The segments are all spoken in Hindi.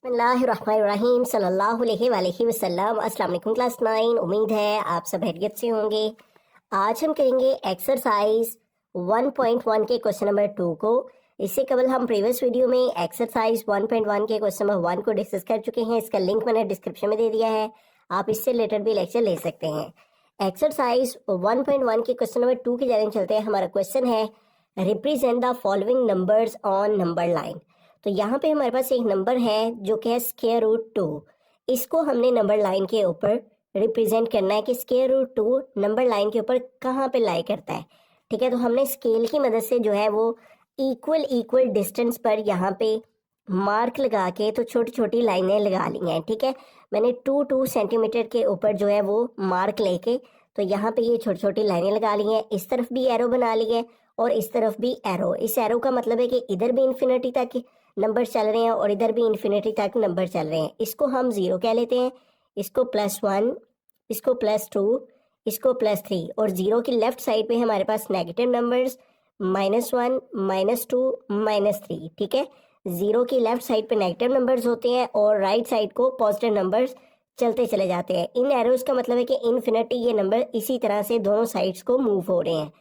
बिस्मिल्लाहिर्रहमानिर्रहीम सल्लल्लाहु अलैहि वसल्लम। अस्सलाम वालेकुम क्लास 9। उम्मीद है आप सब खैरियत से होंगे। आज हम करेंगे एक्सरसाइज 1.1 के क्वेश्चन नंबर 2 को। इससे कबल हम प्रीवियस वीडियो में एक्सरसाइज 1.1 के क्वेश्चन नंबर 1 को डिस्कस कर चुके हैं। इसका लिंक मैंने डिस्क्रिप्शन में दे दिया है, आप इससे रिलेटेड भी लेक्चर ले सकते हैं। एक्सरसाइज 1.1 के क्वेश्चन नंबर 2 की जाने चलते हैं। हमारा क्वेश्चन है represent the following numbers on number line. तो यहाँ पे हमारे पास एक नंबर है जो कि है स्क्वायर रूट 2। इसको हमने नंबर लाइन के ऊपर रिप्रेजेंट करना है कि स्क्वायर रूट 2 नंबर लाइन के ऊपर कहाँ पे लाई करता है। ठीक है, तो हमने स्केल की मदद से जो है वो इक्वल इक्वल डिस्टेंस पर यहाँ पे मार्क लगा के तो छोटी छोटी लाइनें लगा ली हैं। ठीक है, मैंने 2 सेंटीमीटर के ऊपर जो है वो मार्क लेके तो यहाँ पे ये छोटी छोटी लाइनें लगा ली हैं। इस तरफ भी एरो बना ली है और इस तरफ भी एरो। इस एरो का मतलब है कि इधर भी इन्फिनिटी तक नंबर चल रहे हैं और इधर भी इन्फिनिटी तक नंबर चल रहे हैं। इसको हम 0 कह लेते हैं, इसको +1, इसको +2, इसको +3 और 0 की लेफ्ट साइड पे हमारे पास नेगेटिव नंबर्स -1, -2, -3। ठीक है, 0 की लेफ्ट साइड पे नेगेटिव नंबर्स होते हैं और राइट साइड को पॉजिटिव नंबर्स चलते चले जाते हैं। इन एरोज का मतलब है कि इन्फिनिटी ये नंबर इसी तरह से दोनों साइड्स को मूव हो रहे हैं।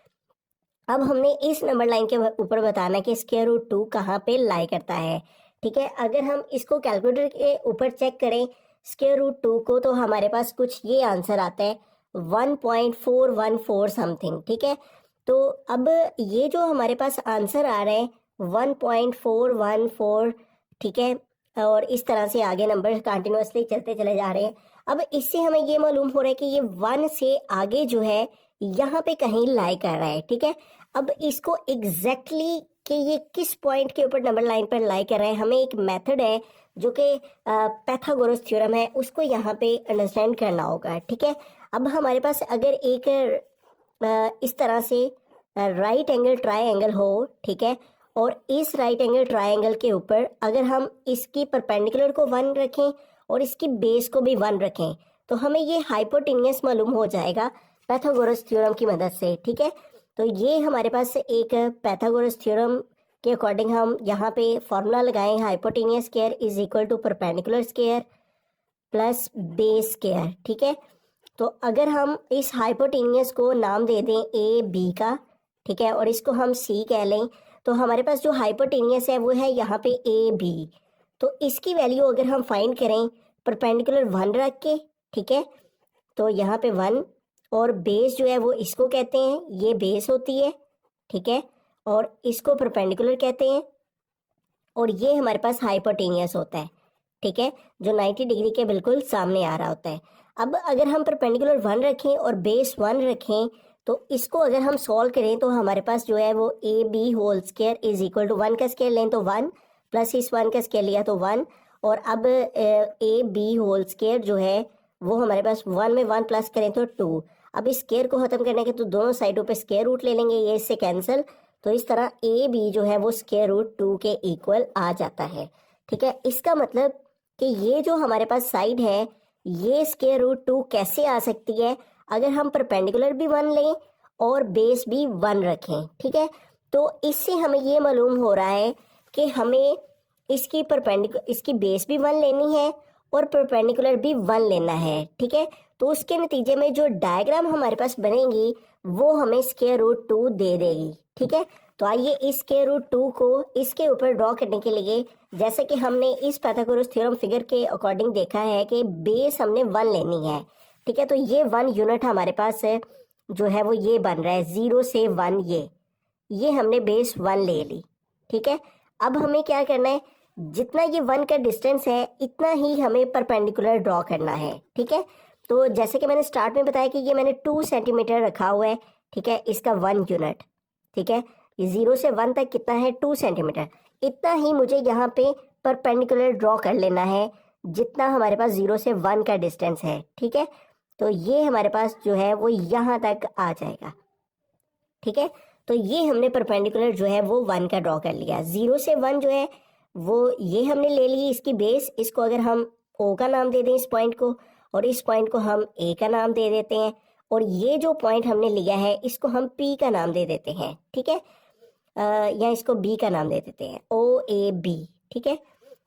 अब हमने इस नंबर लाइन के ऊपर बताना है कि स्क्वायर रूट 2 कहाँ पे लाई करता है। ठीक है, अगर हम इसको कैलकुलेटर के ऊपर चेक करें स्क्वायर रूट 2 को तो हमारे पास कुछ ये आंसर आता है 1.414 समथिंग। ठीक है, तो अब ये जो हमारे पास आंसर आ रहा है 1.414, ठीक है, और इस तरह से आगे नंबर कंटिन्यूसली चलते चले जा रहे हैं। अब इससे हमें ये मालूम हो रहा है कि ये 1 से आगे जो है यहाँ पे कहीं लाई कर रहा है। ठीक है, अब इसको एग्जैक्टली कि ये किस पॉइंट के ऊपर नंबर लाइन पर लाई कर रहे हैं, हमें एक मेथड है जो कि पैथागोरस थ्योरम है, उसको यहाँ पे अंडरस्टैंड करना होगा। ठीक है, अब हमारे पास अगर एक इस तरह से राइट एंगल ट्रायंगल हो, ठीक है, और इस राइट एंगल ट्रायंगल के ऊपर अगर हम इसकी परपेंडिकुलर को 1 रखें और इसकी बेस को भी 1 रखें तो हमें ये हाइपोटेनियस मालूम हो जाएगा पैथागोरस थ्योरम की मदद से। ठीक है, तो ये हमारे पास एक पैथागोरस थ्योरम के अकॉर्डिंग हम यहाँ पे फॉर्मूला लगाएं, hypotenuse square is equal to perpendicular square plus base square. ठीक है, तो अगर हम इस हाइपोटेनियस को नाम दे दें ए बी का, ठीक है, और इसको हम सी कह लें तो हमारे पास जो हाइपोटेनियस है वो है यहाँ पे ए बी। तो इसकी वैल्यू अगर हम फाइंड करें परपेंडिकुलर 1 रख के, ठीक है, तो यहाँ पे 1 और बेस जो है वो इसको कहते हैं, ये बेस होती है। ठीक है, और इसको परपेंडिकुलर कहते हैं और ये हमारे पास हाइपोटेनियस होता है। ठीक है, जो 90 डिग्री के बिल्कुल सामने आ रहा होता है। अब अगर हम परपेंडिकुलर 1 रखें और बेस 1 रखें तो इसको अगर हम सॉल्व करें तो हमारे पास जो है वो A B whole square is equal to 1 का स्क्वायर लें तो 1 प्लस इस 1 का स्क्वायर लिया तो 1, और अब ए बी होल स्क्वायर जो है वो हमारे पास 1 में 1 प्लस करें तो 2। अब इस स्क्वायर को खत्म करने के तो दोनों साइडों पे स्क्वायर रूट ले लेंगे, ये इससे कैंसिल, तो इस तरह ए बी जो है वो स्क्वायर रूट 2 के इक्वल आ जाता है। ठीक है, इसका मतलब कि ये जो हमारे पास साइड है ये स्क्वायर रूट 2 कैसे आ सकती है, अगर हम परपेंडिकुलर भी 1 लें और बेस भी 1 रखें। ठीक है, तो इससे हमें ये मालूम हो रहा है कि हमें इसकी बेस भी 1 लेनी है और परपेंडिकुलर भी 1 लेना है। ठीक है, तो उसके नतीजे में जो डायग्राम हमारे पास बनेगी वो हमें स्क्वायर रूट 2 दे देगी। ठीक है, तो आइए इस स्क्वायर रूट 2 को इसके ऊपर ड्रॉ करने के लिए, जैसे कि हमने इस पैथागोरस थ्योरम फिगर के अकॉर्डिंग देखा है कि बेस हमने 1 लेनी है। ठीक है, तो ये 1 यूनिट हमारे पास है जो है वो ये बन रहा है 0 से 1, ये हमने बेस 1 ले ली। ठीक है, अब हमें क्या करना है, जितना ये 1 का डिस्टेंस है इतना ही हमें परपेंडिकुलर ड्रॉ करना है। ठीक है, तो जैसे कि मैंने स्टार्ट में बताया कि ये मैंने 2 सेंटीमीटर रखा हुआ है। ठीक है, इसका 1 यूनिट। ठीक है, ये 0 से 1 तक कितना है 2 सेंटीमीटर, इतना ही मुझे यहाँ पे परपेंडिकुलर ड्रॉ कर लेना है जितना हमारे पास 0 से 1 का डिस्टेंस है। ठीक है, तो ये हमारे पास जो है वो यहाँ तक आ जाएगा। ठीक है, तो ये हमने परपेंडिकुलर जो है वो 1 का ड्रॉ कर लिया। 0 से 1 जो है वो ये हमने ले ली इसकी बेस, इसको अगर हम ओ का नाम दे दें इस पॉइंट को और इस पॉइंट को हम ए का नाम दे देते हैं, और ये जो पॉइंट हमने लिया है इसको हम पी का नाम दे देते हैं। ठीक है, या इसको बी का नाम दे देते हैं, ओ ए बी। ठीक है,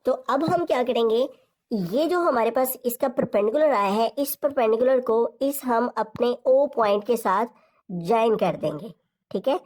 तो अब हम क्या करेंगे, ये जो हमारे पास इसका परपेंडिकुलर आया है, इस परपेंडिकुलर को हम अपने ओ पॉइंट के साथ ज्वाइन कर देंगे। ठीक है,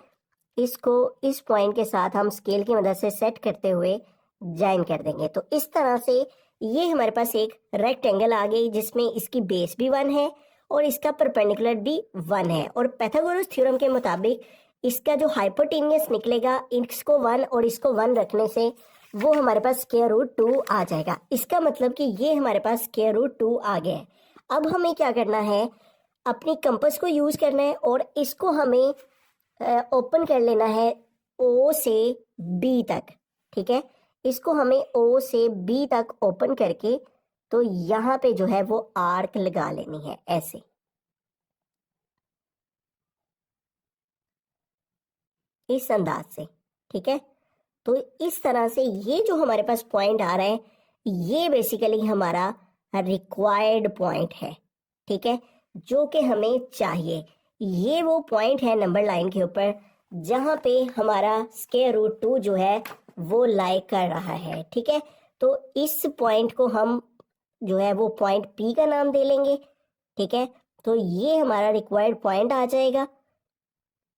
इसको इस पॉइंट के साथ हम स्केल की मदद से सेट करते हुए ज्वाइन कर देंगे। तो इस तरह से ये हमारे पास एक रेक्टेंगल आ गई जिसमें इसकी बेस भी 1 है और इसका परपेंडिकुलर भी 1 है। और पाइथागोरस थ्योरम के मुताबिक इसका जो हाइपोटेनियस निकलेगा, इसको 1 और इसको 1 रखने से वो हमारे पास स्क्वायर रूट 2 आ जाएगा। इसका मतलब कि ये हमारे पास स्क्वायर रूट 2 आ गया है। अब हमें क्या करना है, अपनी कंपास को यूज करना है और इसको हमें ओपन कर लेना है ओ से बी तक। ठीक है, इसको हमें ओ से बी तक ओपन करके तो यहाँ पे जो है वो आर्क लगा लेनी है ऐसे। इस अंदाज से। ठीक है, तो इस तरह से ये जो हमारे पास पॉइंट आ रहा है ये बेसिकली हमारा रिक्वायर्ड पॉइंट है। ठीक है, जो कि हमें चाहिए, ये वो पॉइंट है नंबर लाइन के ऊपर जहां पे हमारा स्क्वायर रूट 2 जो है वो लाई कर रहा है। ठीक है, तो इस पॉइंट को हम जो है वो पॉइंट पी का नाम दे लेंगे। ठीक है, तो ये हमारा रिक्वायर्ड पॉइंट आ जाएगा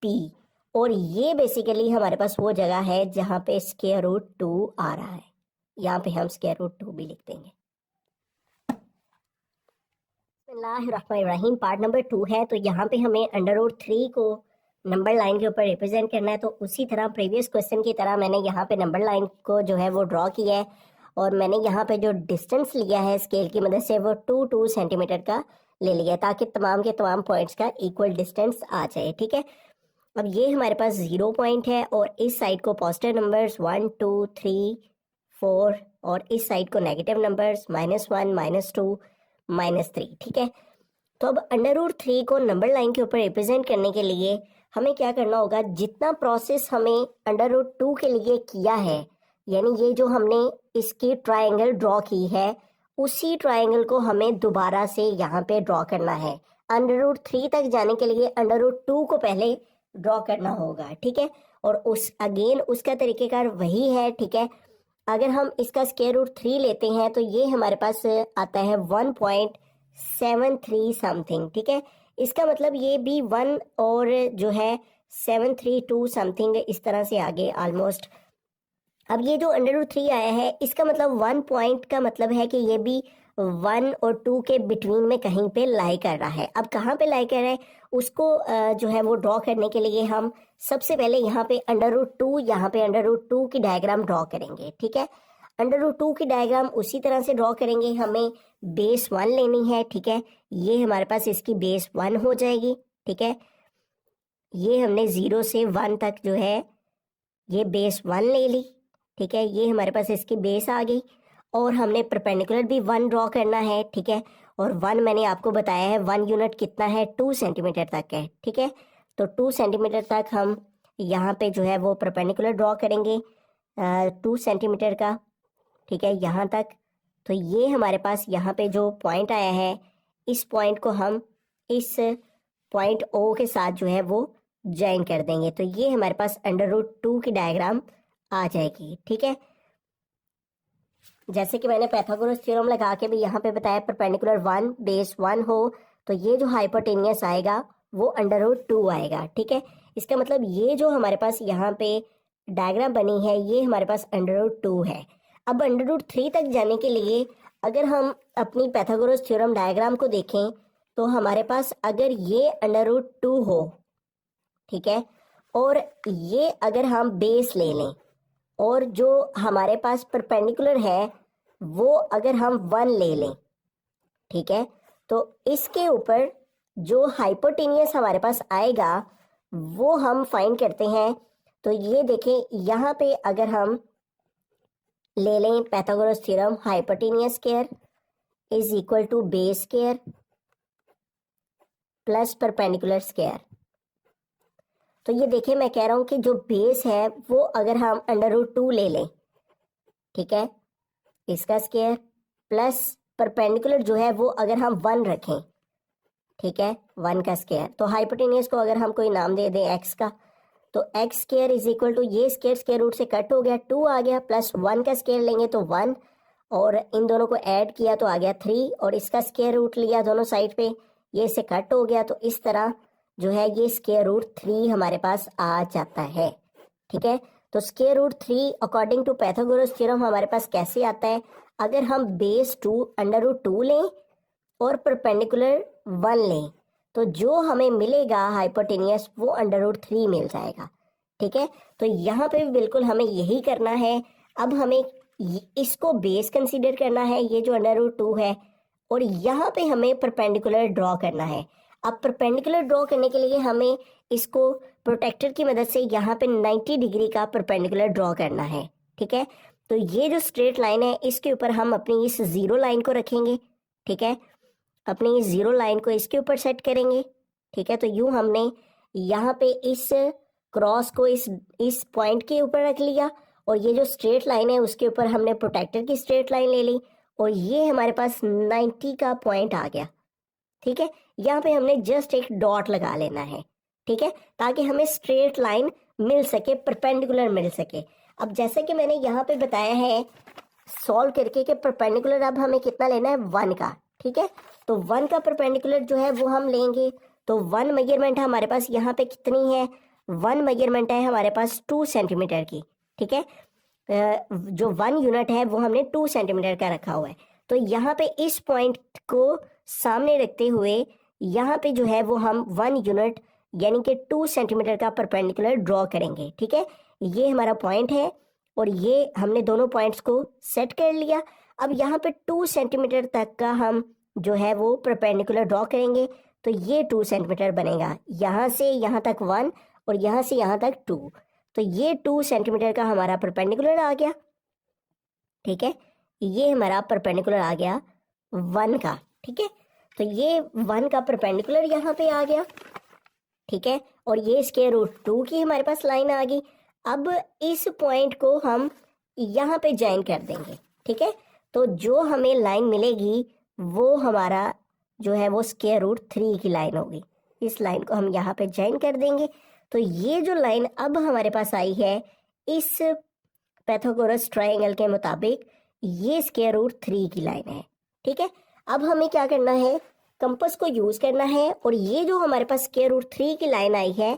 पी, और ये बेसिकली हमारे पास वो जगह है जहां पे स्क्वायर रूट 2 आ रहा है। यहाँ पे हम स्क्वायर रूट 2 भी लिख देंगे। बिस्मिल्लाहिर्रहमानिर्रहीम, पार्ट नंबर 2 है। तो यहाँ पे हमें अंडर रूट 3 को नंबर लाइन के ऊपर रिप्रेजेंट करना है। तो उसी तरह प्रीवियस क्वेश्चन की तरह मैंने यहाँ पे नंबर लाइन को जो है वो ड्रॉ किया है और मैंने यहाँ पे जो डिस्टेंस लिया है स्केल की मदद से वो 2 सेंटीमीटर का ले लिया ताकि तमाम के तमाम पॉइंट्स का इक्वल डिस्टेंस आ जाए। ठीक है, अब ये हमारे पास 0 पॉइंट है और इस साइड को पॉजिटिव नंबर्स 1 2 3 4 और इस साइड को नेगेटिव नंबर्स -1 -2 -3। ठीक है, तो अब अंडर रूट 3 को नंबर लाइन के ऊपर रिप्रेजेंट करने के लिए हमें क्या करना होगा, जितना प्रोसेस हमें अंडर रूट 2 के लिए किया है, यानी ये जो हमने इसकी ट्रायंगल ड्रॉ की है उसी ट्रायंगल को हमें दोबारा से यहाँ पे ड्रॉ करना है। अंडर रूट 3 तक जाने के लिए अंडर रूट 2 को पहले ड्रॉ करना होगा। ठीक है, और उसका तरीकेकार वही है। ठीक है, अगर हम इसका स्क्वायर रूट 3 लेते हैं तो ये हमारे पास आता है 1.73 समथिंग। ठीक है, इसका मतलब ये भी 1 और जो है 732 समथिंग इस तरह से आगे ऑलमोस्ट। अब ये जो अंडर रूट 3 आया है इसका मतलब 1 पॉइंट का मतलब है कि ये भी 1 और 2 के बिटवीन में कहीं पे लाई कर रहा है। अब कहाँ पे लाई कर रहा है उसको जो है वो ड्रॉ करने के लिए हम सबसे पहले यहाँ पे अंडर रूट 2 यहाँ पे अंडर रूट 2 की डायग्राम ड्रॉ करेंगे। ठीक है, अंडर रूट 2 की डायग्राम उसी तरह से ड्रॉ करेंगे। हमें बेस 1 लेनी है। ठीक है, ये हमारे पास इसकी बेस 1 हो जाएगी। ठीक है, ये हमने 0 से 1 तक जो है ये बेस 1 ले ली। ठीक है, ये हमारे पास इसकी बेस आ गई और हमने परपेंडिकुलर भी 1 ड्रॉ करना है। ठीक है, और 1 मैंने आपको बताया है 1 यूनिट कितना है, 2 सेंटीमीटर तक है। ठीक है, तो 2 सेंटीमीटर तक हम यहाँ पे जो है वो परपेंडिकुलर ड्रॉ करेंगे 2 सेंटीमीटर का। ठीक है, यहाँ तक। तो ये हमारे पास यहाँ पे जो पॉइंट आया है इस पॉइंट को हम इस पॉइंट ओ के साथ जो है वो ज्वाइन कर देंगे। तो ये हमारे पास अंडर रूट 2 की डायग्राम आ जाएगी। ठीक है, जैसे कि मैंने पाइथागोरस थ्योरम लगा के भी यहाँ पे बताया परपेंडिकुलर 1 बेस 1 हो तो ये जो हाइपोटेनियस आएगा वो अंडर रूट 2 आएगा। ठीक है, इसका मतलब ये जो हमारे पास यहाँ पे डायग्राम बनी है ये हमारे पास अंडर रूट 2 है। अब अंडर रूट 3 तक जाने के लिए अगर हम अपनी पाइथागोरस थ्योरम डायग्राम को देखें तो हमारे पास अगर ये अंडर रूट 2 हो, ठीक है, और ये अगर हम बेस ले लें और जो हमारे पास परपेंडिकुलर है वो अगर हम 1 ले लें, ठीक है, तो इसके ऊपर जो हाइपोटेनियस हमारे पास आएगा वो हम फाइंड करते हैं। तो ये देखें यहाँ पे अगर हम ले लें Pythagoras theorem, hypotenuse square is equal to base square plus perpendicular square. तो ये देखिए मैं कह रहा हूं कि जो बेस है वो अगर हम अंडर रूट 2 ले लें, ठीक है, इसका स्क्वायर प्लस परपेंडिकुलर जो है वो अगर हम 1 रखें, ठीक है, 1 का स्क्वायर। तो हाइपोटेनियस को अगर हम कोई नाम दे दें x का, तो x square is equal to ये स्क्वायर स्क्वायर रूट से कट हो गया 2 आ गया, प्लस 1 का स्क्वायर लेंगे तो 1 और इन दोनों को ऐड किया तो आ गया 3 और इसका स्क्वायर रूट लिया दोनों साइड पे, ये इससे कट हो गया, तो इस तरह जो है ये स्क्वायर रूट 3 हमारे पास आ जाता है। ठीक है, तो square root 3 according to Pythagoras theorem हमारे पास कैसे आता है, अगर हम बेस 2 अंडर रूट 2 लें और परपेंडिकुलर 1 लें तो जो हमें मिलेगा हाइपोटेनियस वो अंडर रूट 3 मिल जाएगा। ठीक है, तो यहाँ पे भी बिल्कुल हमें यही करना है। अब हमें इसको बेस कंसीडर करना है, ये जो अंडर रूट 2 है, और यहाँ पे हमें परपेंडिकुलर ड्रॉ करना है। अब परपेंडिकुलर ड्रॉ करने के लिए हमें इसको प्रोटेक्टर की मदद से यहाँ पे 90 डिग्री का परपेंडिकुलर ड्रॉ करना है। ठीक है, तो ये जो स्ट्रेट लाइन है इसके ऊपर हम अपनी इस जीरो लाइन को रखेंगे। ठीक है, अपनी इस जीरो लाइन को इसके ऊपर सेट करेंगे। ठीक है, तो यूं हमने यहाँ पे इस क्रॉस को इस पॉइंट के ऊपर रख लिया और ये जो स्ट्रेट लाइन है उसके ऊपर हमने प्रोटेक्टर की स्ट्रेट लाइन ले ली और ये हमारे पास 90 का पॉइंट आ गया। ठीक है, यहाँ पे हमने जस्ट एक डॉट लगा लेना है। ठीक है, ताकि हमें स्ट्रेट लाइन मिल सके, परपेंडिकुलर मिल सके। अब जैसे कि मैंने यहाँ पे बताया है सॉल्व करके कि परपेंडिकुलर अब हमें कितना लेना है, 1 का। ठीक है, तो 1 का परपेंडिकुलर जो है वो हम लेंगे, तो 1 मेजरमेंट हमारे पास यहाँ पे कितनी है, 1 मेजरमेंट है हमारे पास 2 सेंटीमीटर की। ठीक है, जो 1 यूनिट है वो हमने 2 सेंटीमीटर का रखा हुआ है। तो यहाँ पे इस पॉइंट को सामने रखते हुए यहाँ पे जो है वो हम 1 यूनिट यानी कि 2 सेंटीमीटर का परपेंडिकुलर ड्रॉ करेंगे। ठीक है, ये हमारा पॉइंट है और ये हमने दोनों पॉइंट्स को सेट कर लिया। अब यहाँ पे 2 सेंटीमीटर तक का हम जो है वो परपेंडिकुलर ड्रॉ करेंगे, तो ये 2 सेंटीमीटर बनेगा। यहाँ से यहाँ तक 1 और यहाँ से यहाँ तक 2, तो ये 2 सेंटीमीटर का हमारा परपेंडिकुलर आ गया। ठीक है, ये हमारा परपेंडिकुलर आ गया 1 का। ठीक है, तो ये 1 का परपेंडिकुलर यहाँ पे आ गया। ठीक है, और ये स्क्वायर रूट 2 की हमारे पास लाइन आ गई। अब इस पॉइंट को हम यहाँ पे ज्वाइन कर देंगे। ठीक है, तो जो हमें लाइन मिलेगी वो हमारा जो है वो स्क्वायर रूट 3 की लाइन होगी। इस लाइन को हम यहाँ पे ज्वाइन कर देंगे, तो ये जो लाइन अब हमारे पास आई है इस पाइथागोरस ट्रायंगल के मुताबिक ये स्क्वायर रूट 3 की लाइन है। ठीक है, अब हमें क्या करना है, कंपास को यूज करना है और ये जो हमारे पास स्क्वायर रूट 3 की लाइन आई है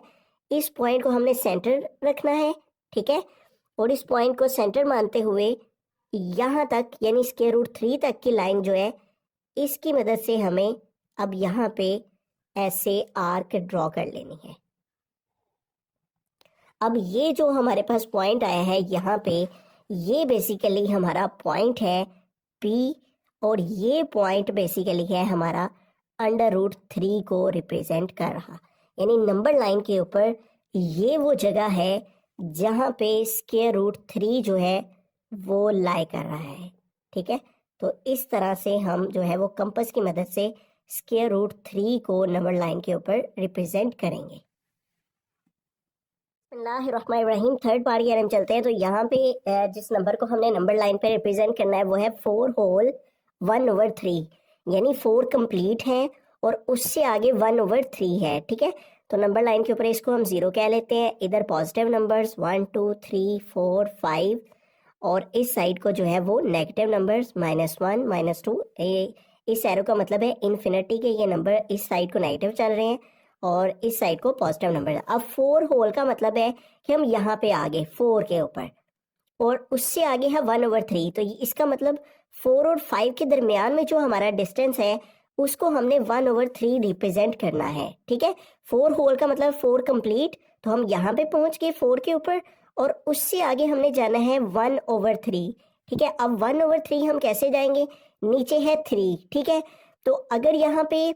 इस पॉइंट को हमने सेंटर रखना है। ठीक है, और इस पॉइंट को सेंटर मानते हुए यहाँ तक यानी स्क्वायर रूट 3 तक की लाइन जो है इसकी मदद से हमें अब यहाँ पे ऐसे आर्क ड्रॉ कर लेनी है। अब ये जो हमारे पास पॉइंट आया है यहाँ पे, ये बेसिकली हमारा पॉइंट है P और ये पॉइंट बेसिकली है हमारा अंडर रूट 3 को रिप्रेजेंट कर रहा, यानी नंबर लाइन के ऊपर ये वो जगह है जहाँ पे स्क्वायर रूट 3 जो है वो लाई कर रहा है। ठीक है, तो इस तरह से हम जो है वो कंपास की मदद से स्क्वायर रूट 3 को नंबर लाइन के ऊपर रिप्रेजेंट करेंगे। बिस्मिल्लाहिर्रहमानिर्रहीम, थर्ड पार्ट की हम चलते हैं। तो यहाँ पे जिस नंबर को हमने नंबर लाइन पे रिप्रेजेंट करना है वो है 4 होल 1/3, यानी 4 कंप्लीट है और उससे आगे 1/3 है। ठीक है, तो नंबर लाइन के ऊपर इसको हम 0 कह लेते हैं। इधर पॉजिटिव नंबर्स 1 2 3 4 5 और इस साइड को जो है वो नेगेटिव नंबर्स -1 -2। इस एरो का मतलब है इन्फिनिटी के ये नंबर इस साइड को नेगेटिव चल रहे हैं और इस साइड को पॉजिटिव नंबर। अब 4 होल का मतलब है कि हम यहाँ पे आगे 4 के ऊपर और उससे आगे है 1/3, तो इसका मतलब 4 और 5 के दरमियान में जो हमारा डिस्टेंस है उसको हमने 1/3 रिप्रेजेंट करना है। ठीक है, 4 होल का मतलब 4 कंप्लीट, तो हम यहाँ पे पहुंच गए 4 के ऊपर और उससे आगे हमने जाना है 1/3। ठीक है, अब 1/3 हम कैसे जाएंगे, नीचे है 3। ठीक है, तो अगर यहाँ पे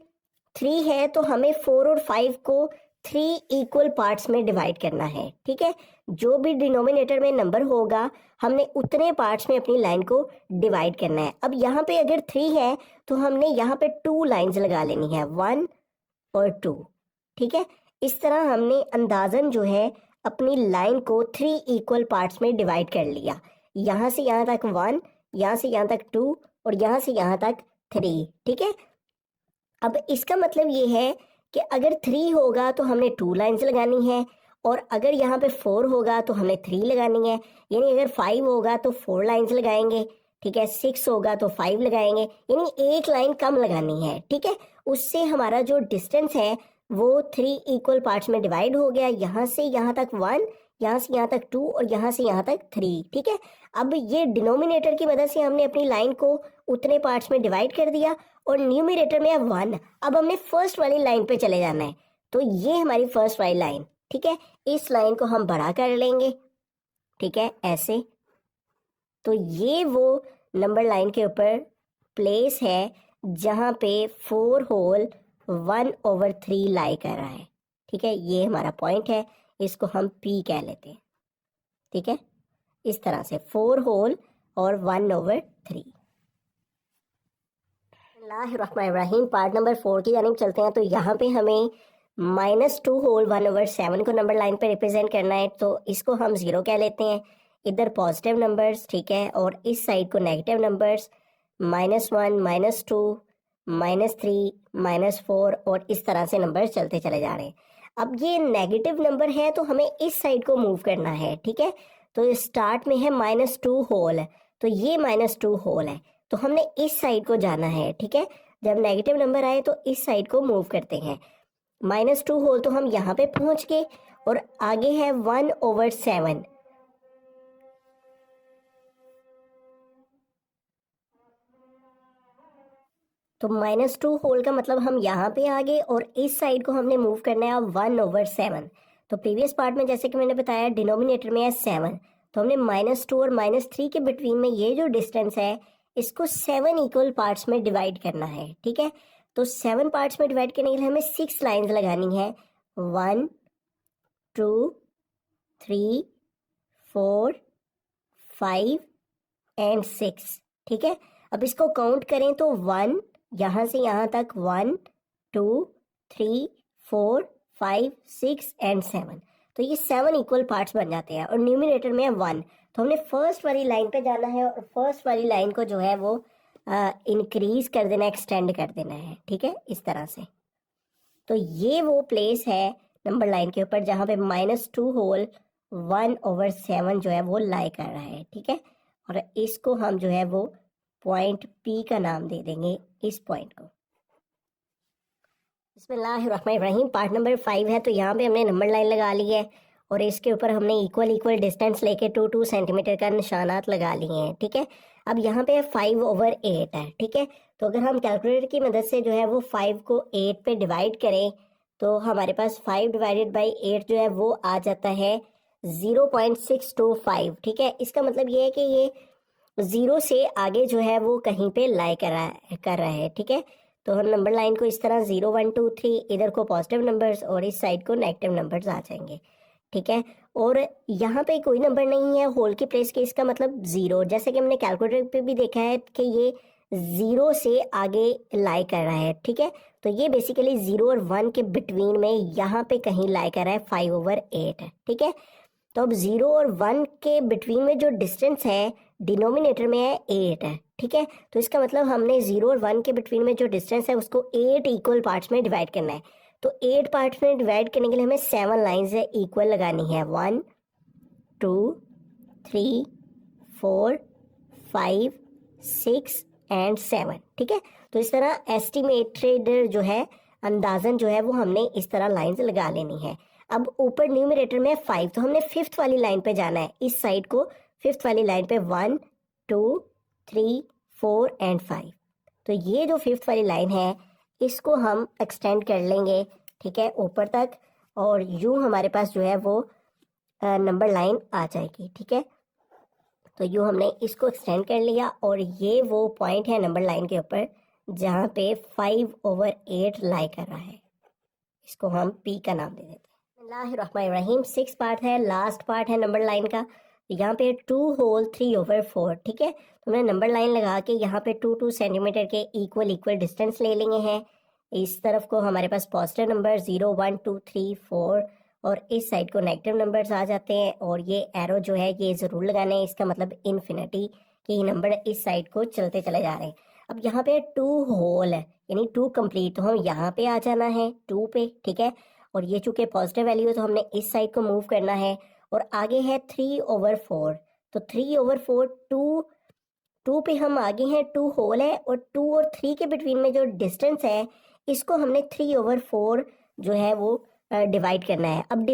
3 है तो हमें 4 और 5 को 3 इक्वल पार्ट्स में डिवाइड करना है। ठीक है, जो भी डिनोमिनेटर में नंबर होगा हमने उतने पार्ट्स में अपनी लाइन को डिवाइड करना है। अब यहाँ पे अगर 3 है तो हमने यहाँ पे 2 लाइंस लगा लेनी है, 1 और 2। ठीक है, इस तरह हमने अंदाजन जो है अपनी लाइन को 3 इक्वल पार्ट्स में डिवाइड कर लिया। यहाँ से यहाँ तक 1, यहाँ से यहाँ तक 2 और यहाँ से यहाँ तक 3। ठीक है, अब इसका मतलब ये है कि अगर 3 होगा तो हमने 2 लाइंस लगानी है और अगर यहाँ पे 4 होगा तो हमने 3 लगानी है, यानी अगर 5 होगा तो 4 लाइंस लगाएंगे। ठीक है, 6 होगा तो 5 लगाएंगे, यानी एक लाइन कम लगानी है। ठीक है, उससे हमारा जो डिस्टेंस है वो 3 इक्वल पार्ट्स में डिवाइड हो गया। यहाँ से यहाँ तक 1, यहाँ से यहाँ तक 2 और यहाँ से यहाँ तक 3। ठीक है, अब ये डिनोमिनेटर की मदद से हमने अपनी लाइन को उतने पार्ट्स में डिवाइड कर दिया और न्यूमिनेटर में है 1। अब हमने फर्स्ट वाली लाइन पे चले जाना है, तो ये हमारी फर्स्ट वाली लाइन। ठीक है, इस लाइन को हम बड़ा कर लेंगे। ठीक है, ऐसे। तो ये वो नंबर लाइन के ऊपर प्लेस है जहाँ पे 4 होल 1/3 लाई कर रहा है। ठीक है, ये हमारा पॉइंट है, इसको हम P कह लेते हैं। ठीक है, इस तरह से 4 होल और 1/3। बिस्मिल्लाहिर्रहमानिर्रहीम, पार्ट नंबर 4 की जानिब चलते हैं। तो यहाँ पे हमें -2 होल 1/7 को नंबर लाइन पे रिप्रेजेंट करना है, तो इसको हम 0 कह लेते हैं। इधर पॉजिटिव नंबर्स, ठीक है, और इस साइड को नेगेटिव नंबर्स, -1, -2, -3, -4 और इस तरह से नंबर चलते चले जा रहे हैं। अब ये नेगेटिव नंबर है तो हमें इस साइड को मूव करना है। ठीक है, तो स्टार्ट में है -2 होल, तो ये -2 होल है, तो हमने इस साइड को जाना है। ठीक है, जब नेगेटिव नंबर आए तो इस साइड को मूव करते हैं। -2 होल तो हम यहाँ पे पहुंच गए और आगे है 1/7। तो -2 होल का मतलब हम यहाँ पे आ गए और इस साइड को हमने मूव करना है 1/7। तो प्रीवियस पार्ट में जैसे कि मैंने बताया डिनोमिनेटर में है 7, तो हमने -2 और -3 के बिटवीन में ये जो डिस्टेंस है इसको 7 इक्वल पार्ट्स में डिवाइड करना है। ठीक है, तो 7 पार्ट्स में डिवाइड करने के लिए हमें 6 लाइन्स लगानी है। 1, 2, 3, 4, 5 एंड 6। ठीक है, अब इसको काउंट करें तो 1, यहाँ से यहाँ तक 1, 2, 3, 4, 5, 6 एंड 7। तो ये 7 इक्वल पार्ट्स बन जाते हैं और न्यूमिनेटर में है 1। तो हमने फर्स्ट वाली लाइन पे जाना है और फर्स्ट वाली लाइन को जो है वो इंक्रीज कर देना, एक्सटेंड कर देना है। ठीक है, इस तरह से। तो ये वो प्लेस है नंबर लाइन के ऊपर जहाँ पे -2 होल 1/7 जो है वो लाई कर रहा है। ठीक है, और इसको हम जो है वो पॉइंट P का नाम दे देंगे, इस पॉइंट को। बिस्मिल्लाहिर्रहमानिर्रहीम, पार्ट नंबर 5 है, तो यहाँ पे हमने नंबर लाइन लगा ली है और इसके ऊपर हमने इक्वल डिस्टेंस लेके 2 सेंटीमीटर का निशानात लगा लिए हैं। ठीक है, अब यहाँ पे 5/8 है। ठीक है, तो अगर हम कैलकुलेटर की मदद से जो है वो 5 को 8 पे डिवाइड करें तो हमारे पास 5 डिवाइडेड बाई 8 जो है वो आ जाता है 0.625। ठीक है, इसका मतलब ये है कि ये 0 से आगे जो है वो कहीं पे लाई कर रहा है। ठीक है, तो हम नंबर लाइन को इस तरह 0, 1, 2, 3, इधर को पॉजिटिव नंबर्स और इस साइड को नेगेटिव नंबर्स आ जाएंगे। ठीक है, और यहाँ पे कोई नंबर नहीं है होल की प्लेस के, इसका मतलब 0। जैसे कि हमने कैलकुलेटर पे भी देखा है कि ये 0 से आगे लाई कर रहा है। ठीक है, तो ये बेसिकली 0 और 1 के बिटवीन में यहाँ पे कहीं लाई कर रहा है 5/8 है। ठीक है, तो अब 0 और 1 के बिटवीन में जो डिस्टेंस है डिनोमिनेटर में है 8 है। ठीक है, तो इसका मतलब हमने 0 और 1 के बिटवीन में जो डिस्टेंस है उसको 8 इक्वल पार्ट्स में डिवाइड करना है। तो 8 पार्ट्स में डिवाइड करने के लिए हमें 7 लाइन्स है इक्वल लगानी है। 1, 2, 3, 4, 5, 6 एंड 7। ठीक है, तो इस तरह एस्टिमेटेड जो है अंदाजन जो है वो हमने इस तरह लाइन्स लगा लेनी है। अब ऊपर न्यूमरेटर में 5, तो हमने 5th वाली लाइन पे जाना है, इस साइड को 5th वाली लाइन पे 1, 2, 3, 4 एंड 5। तो ये जो 5th वाली लाइन है इसको हम एक्सटेंड कर लेंगे। ठीक है, ऊपर तक, और यूं हमारे पास जो है वो नंबर लाइन आ जाएगी। ठीक है, तो यूं हमने इसको एक्सटेंड कर लिया और ये वो पॉइंट है नंबर लाइन के ऊपर जहाँ पे 5/8 लाई कर रहा है, इसको हम P का नाम दे देते हैं। बिस्मिल्लाहिर्रहमानिर्रहीम, 6 पार्ट है, लास्ट पार्ट है नंबर लाइन का। यहाँ पे 2 होल 3/4। ठीक है, तो हमने नंबर लाइन लगा के यहाँ पे 2 सेंटीमीटर के इक्वल डिस्टेंस ले लेंगे हैं। इस तरफ को हमारे पास पॉजिटिव नंबर 0, 1, 2, 3, 4 और इस साइड को नेगेटिव नंबर्स आ जाते हैं और ये एरो जो है ये ज़रूर लगाने हैं, इसका मतलब इन्फिनिटी के ही नंबर इस साइड को चलते चले जा रहे हैं। अब यहाँ पे 2 होल है यानी 2 कंप्लीट, तो हम यहाँ पे आ जाना है 2 पे। ठीक है, और ये चूंकि पॉजिटिव वैल्यू है तो हमने इस साइड को मूव करना है और आगे है 3/4। तो 3/4 2 2 पे हम आगे हैं, 2 होल है और 2 और 3 के बिटवीन में जो डिस्टेंस है इसको हमने 3/4 जो है वो डिवाइड करना है। अब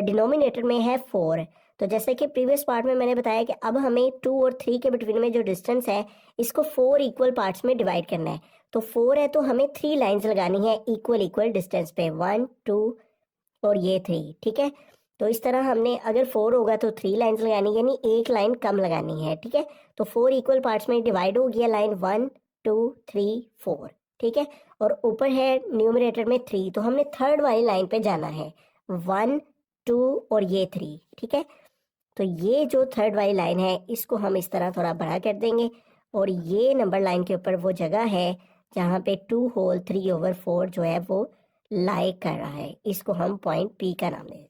डिनोमिनेटर में है 4, तो जैसे कि प्रीवियस पार्ट में मैंने बताया कि अब हमें 2 और 3 के बिटवीन में जो डिस्टेंस है इसको 4 इक्वल पार्ट्स में डिवाइड करना है। तो 4 है तो हमें 3 लाइंस लगानी है इक्वल इक्वल डिस्टेंस पे, 1 2 और ये 3, ठीक है। तो इस तरह हमने अगर 4 होगा तो 3 लाइंस लगानी, यानी एक लाइन कम लगानी है, ठीक है। तो 4 इक्वल पार्ट्स में डिवाइड हो गया लाइन 1 2 3 4, ठीक है। और ऊपर है न्यूमरेटर में 3, तो हमने थर्ड वाली लाइन पे जाना है, 1 2 और ये 3, ठीक है। तो ये जो थर्ड वाली लाइन है इसको हम इस तरह थोड़ा बड़ा कर देंगे और ये नंबर लाइन के ऊपर वो जगह है जहाँ पे 2 होल 3/4 जो है वो लाई कर रहा है, इसको हम पॉइंट पी का नाम दें।